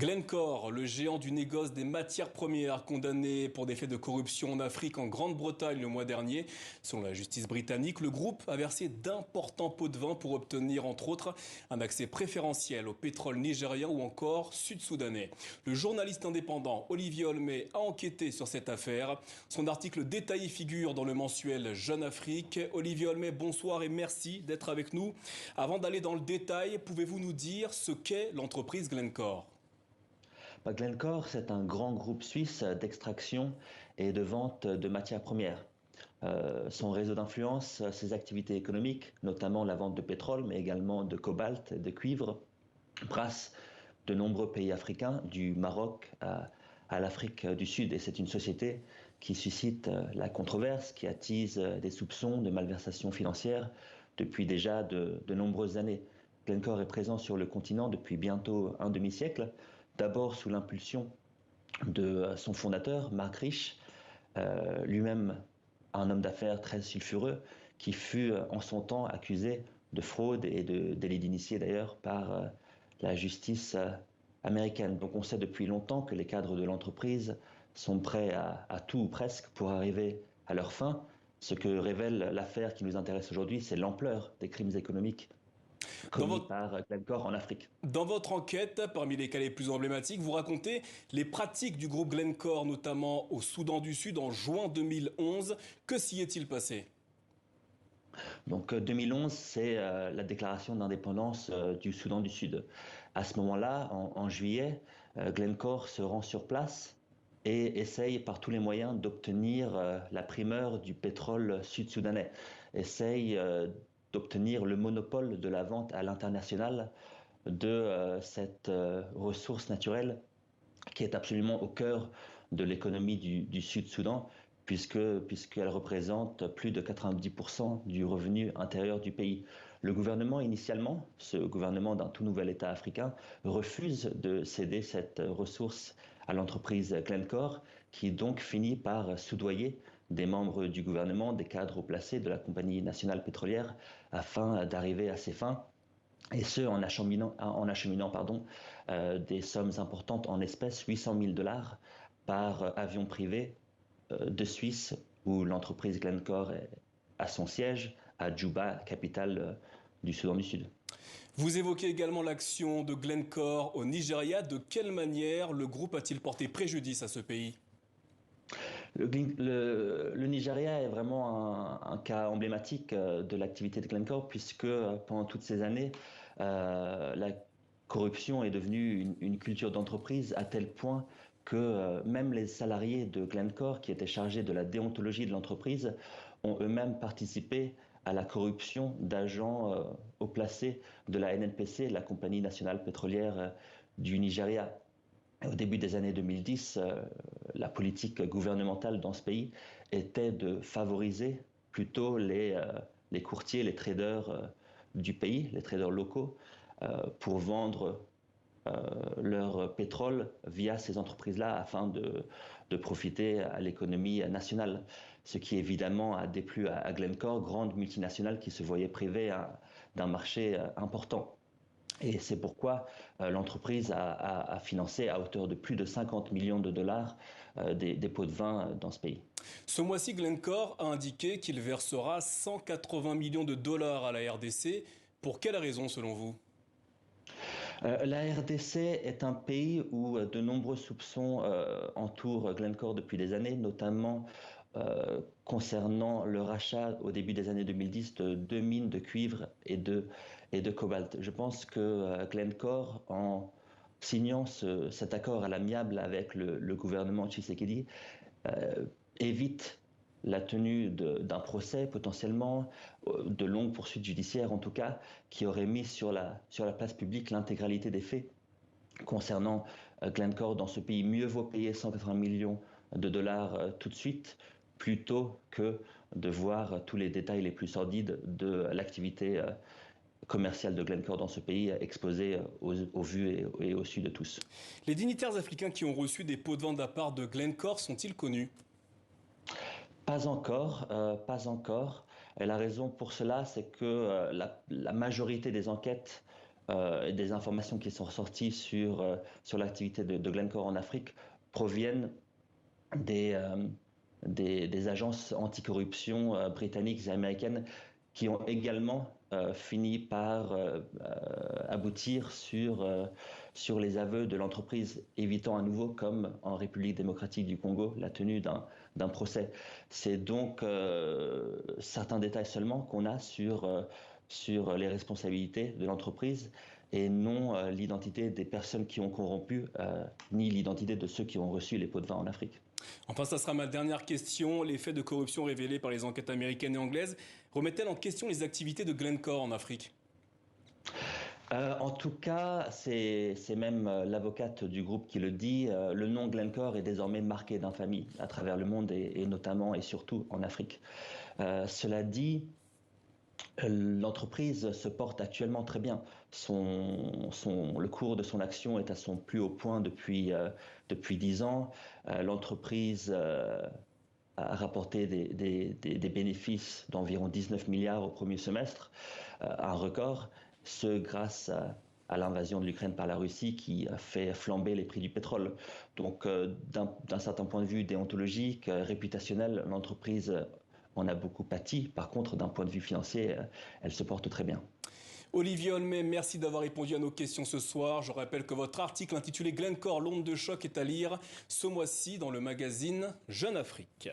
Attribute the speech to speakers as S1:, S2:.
S1: Glencore, le géant du négoce des matières premières, condamné pour des faits de corruption en Afrique en Grande-Bretagne le mois dernier. Selon la justice britannique, le groupe a versé d'importants pots de vin pour obtenir, entre autres, un accès préférentiel au pétrole nigérian ou encore sud-soudanais. Le journaliste indépendant Olivier Olmé a enquêté sur cette affaire. Son article détaillé figure dans le mensuel Jeune Afrique. Olivier Olmé, bonsoir et merci d'être avec nous. Avant d'aller dans le détail, pouvez-vous nous dire ce qu'est l'entreprise Glencore ?
S2: Glencore, c'est un grand groupe suisse d'extraction et de vente de matières premières. Son réseau d'influence, ses activités économiques, notamment la vente de pétrole, mais également de cobalt et de cuivre, brassent de nombreux pays africains, du Maroc à l'Afrique du Sud. Et c'est une société qui suscite la controverse, qui attise des soupçons de malversation financière depuis déjà de nombreuses années. Glencore est présent sur le continent depuis bientôt un demi-siècle, d'abord sous l'impulsion de son fondateur, Mark Rich, lui-même un homme d'affaires très sulfureux, qui fut en son temps accusé de fraude et de délit d'initié d'ailleurs par la justice américaine. Donc on sait depuis longtemps que les cadres de l'entreprise sont prêts à tout ou presque pour arriver à leur fin. Ce que révèle l'affaire qui nous intéresse aujourd'hui, c'est l'ampleur des crimes économiques commis par Glencore en Afrique.
S1: Dans votre enquête, parmi les cas les plus emblématiques, vous racontez les pratiques du groupe Glencore, notamment au Soudan du Sud en juin 2011. Que s'y est-il passé ?
S2: Donc 2011, c'est la déclaration d'indépendance du Soudan du Sud. À ce moment-là, en juillet, Glencore se rend sur place et essaye par tous les moyens d'obtenir la primeur du pétrole sud-soudanais. Essaye d'obtenir le monopole de la vente à l'international de cette ressource naturelle qui est absolument au cœur de l'économie du Sud-Soudan, puisqu'elle représente plus de 90% du revenu intérieur du pays. Le gouvernement, initialement, ce gouvernement d'un tout nouvel État africain, refuse de céder cette ressource à l'entreprise Glencore, qui donc finit par soudoyer des membres du gouvernement, des cadres haut placés de la compagnie nationale pétrolière, afin d'arriver à ses fins. Et ce, en acheminant des sommes importantes en espèces, 800 000 $ par avion privé de Suisse, où l'entreprise Glencore a son siège, à Djouba, capitale du Soudan du Sud.
S1: Vous évoquez également l'action de Glencore au Nigeria. De quelle manière le groupe a-t-il porté préjudice à ce pays ?
S2: Le Nigeria est vraiment un cas emblématique de l'activité de Glencore, puisque pendant toutes ces années, la corruption est devenue une culture d'entreprise à tel point que même les salariés de Glencore, qui étaient chargés de la déontologie de l'entreprise, ont eux-mêmes participé à la corruption d'agents haut placés de la NNPC, la compagnie nationale pétrolière du Nigeria. Au début des années 2010, la politique gouvernementale dans ce pays était de favoriser plutôt les courtiers, les traders du pays, les traders locaux, pour vendre leur pétrole via ces entreprises-là afin de profiter à l'économie nationale. Ce qui évidemment a déplu à Glencore, grande multinationale qui se voyait privée d'un marché important. Et c'est pourquoi l'entreprise a financé à hauteur de plus de 50 millions de dollars des pots de vin dans ce pays.
S1: Ce mois-ci, Glencore a indiqué qu'il versera 180 millions de dollars à la RDC. Pour quelle raison selon vous ?
S2: La RDC est un pays où de nombreux soupçons entourent Glencore depuis des années, notamment concernant le rachat au début des années 2010 de 2 mines de cuivre et de cobalt. Je pense que Glencore, en signant cet accord à l'amiable avec le gouvernement Tshisekedi, évite la tenue d'un procès potentiellement, de longues poursuites judiciaires en tout cas, qui auraient mis sur la place publique l'intégralité des faits concernant Glencore dans ce pays. Mieux vaut payer 180 millions de dollars tout de suite, plutôt que de voir tous les détails les plus sordides de l'activité commerciale de Glencore dans ce pays exposés au vu et au su de tous.
S1: Les dignitaires africains qui ont reçu des pots de vin de la part de Glencore sont-ils connus ?
S2: Pas encore, pas encore. Et la raison pour cela, c'est que la majorité des enquêtes des informations qui sont ressorties sur l'activité de Glencore en Afrique proviennent des, des agences anticorruption britanniques et américaines qui ont également fini par aboutir sur les aveux de l'entreprise, évitant à nouveau, comme en République démocratique du Congo, la tenue d'un procès. C'est donc certains détails seulement qu'on a sur les responsabilités de l'entreprise et non l'identité des personnes qui ont corrompu, ni l'identité de ceux qui ont reçu les pots de vin en Afrique.
S1: Enfin, ça sera ma dernière question. Les faits de corruption révélés par les enquêtes américaines et anglaises remettent-elles en question les activités de Glencore en Afrique?
S2: En tout cas, c'est même l'avocate du groupe qui le dit, le nom Glencore est désormais marqué d'infamie à travers le monde et notamment et surtout en Afrique. Cela dit, l'entreprise se porte actuellement très bien. Le cours de son action est à son plus haut point depuis 10 ans. L'entreprise a rapporté des bénéfices d'environ 19 milliards au premier semestre, un record, ce grâce à l'invasion de l'Ukraine par la Russie qui a fait flamber les prix du pétrole. Donc, d'un certain point de vue déontologique, réputationnel, l'entreprise en a beaucoup pâti. Par contre, d'un point de vue financier, elle se porte très bien.
S1: Olivier Holmet, merci d'avoir répondu à nos questions ce soir. Je rappelle que votre article intitulé Glencore, l'onde de choc est à lire ce mois-ci dans le magazine Jeune Afrique.